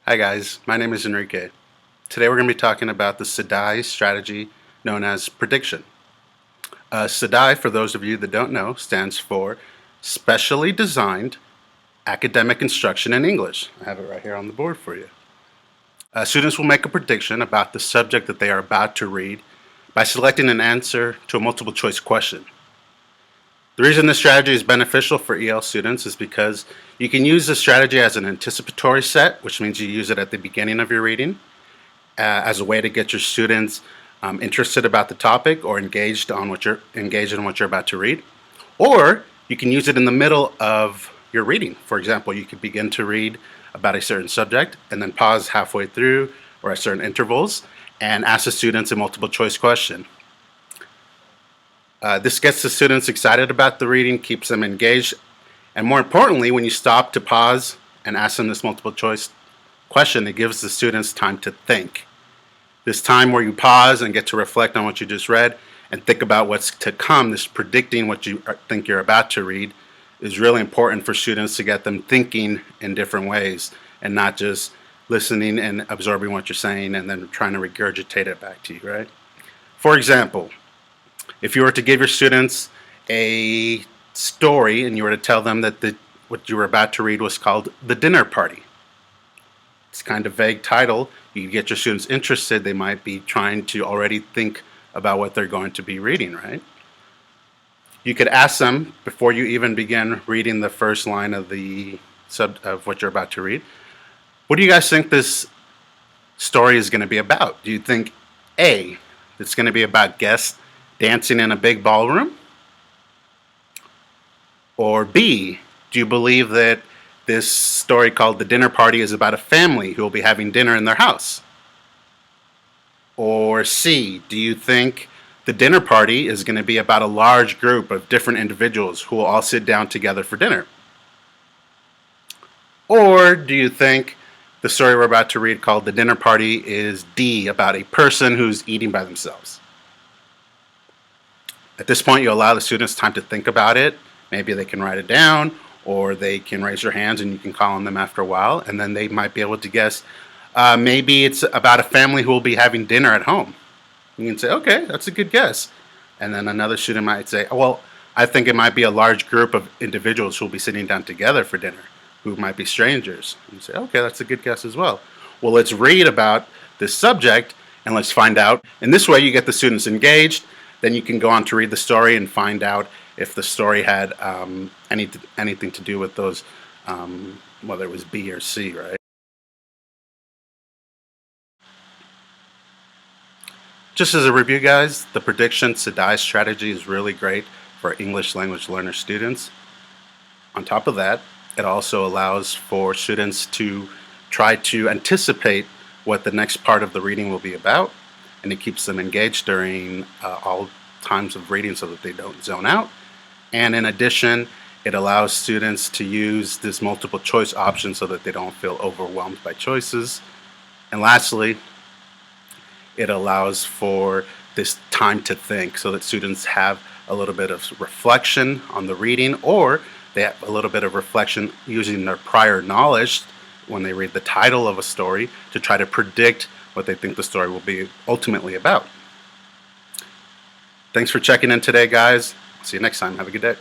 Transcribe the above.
Hi guys, my name is Enrique. Today we're going to be talking about the SDAIE strategy known as prediction. SDAIE, for those of you that don't know, stands for Specially Designed Academic Instruction in English. I have it right here on the board for you. Students will make a prediction about the subject that they are about to read by selecting an answer to a multiple choice question. The reason this strategy is beneficial for EL students is because you can use this strategy as an anticipatory set, which means you use it at the beginning of your reading as a way to get your students interested about the topic or engaged in what you're about to read. Or you can use it in the middle of your reading. For example, you could begin to read about a certain subject and then pause halfway through or at certain intervals and ask the students a multiple choice question. This gets the students excited about the reading, keeps them engaged, and more importantly, when you stop to pause and ask them this multiple choice question, it gives the students time to think. This time where you pause and get to reflect on what you just read and think about what's to come, this predicting what you think you're about to read, is really important for students to get them thinking in different ways and not just listening and absorbing what you're saying and then trying to regurgitate it back to you, right? For example, if you were to give your students a story and you were to tell them that what you were about to read was called The Dinner Party. It's kind of a vague title. You get your students interested, they might be trying to already think about what they're going to be reading, right? You could ask them, before you even begin reading the first line of what you're about to read, what do you guys think this story is going to be about? Do you think A, it's going to be about guests dancing in a big ballroom? Or B, do you believe that this story called The Dinner Party is about a family who will be having dinner in their house? Or C, do you think the dinner party is going to be about a large group of different individuals who will all sit down together for dinner? Or do you think the story we're about to read called The Dinner Party is D, about a person who's eating by themselves? At this point, you allow the students time to think about it. Maybe they can write it down, or they can raise their hands and you can call on them after a while, and then they might be able to guess. Maybe it's about a family who will be having dinner at home. You can say, okay, that's a good guess. And then another student might say, well, I think it might be a large group of individuals who will be sitting down together for dinner, who might be strangers. You say, okay, that's a good guess as well. Well, let's read about this subject and let's find out. In this way, you get the students engaged. Then you can go on to read the story and find out if the story had anything to do with those, whether it was B or C, right? Just as a review, guys, the prediction SDAIE strategy is really great for English language learner students. On top of that, it also allows for students to try to anticipate what the next part of the reading will be about, and it keeps them engaged during all times of reading so that they don't zone out. And in addition, it allows students to use this multiple choice option so that they don't feel overwhelmed by choices. And lastly, it allows for this time to think so that students have a little bit of reflection on the reading, or they have a little bit of reflection using their prior knowledge when they read the title of a story to try to predict what they think the story will be ultimately about. Thanks for checking in today, guys. See you next time. Have a good day.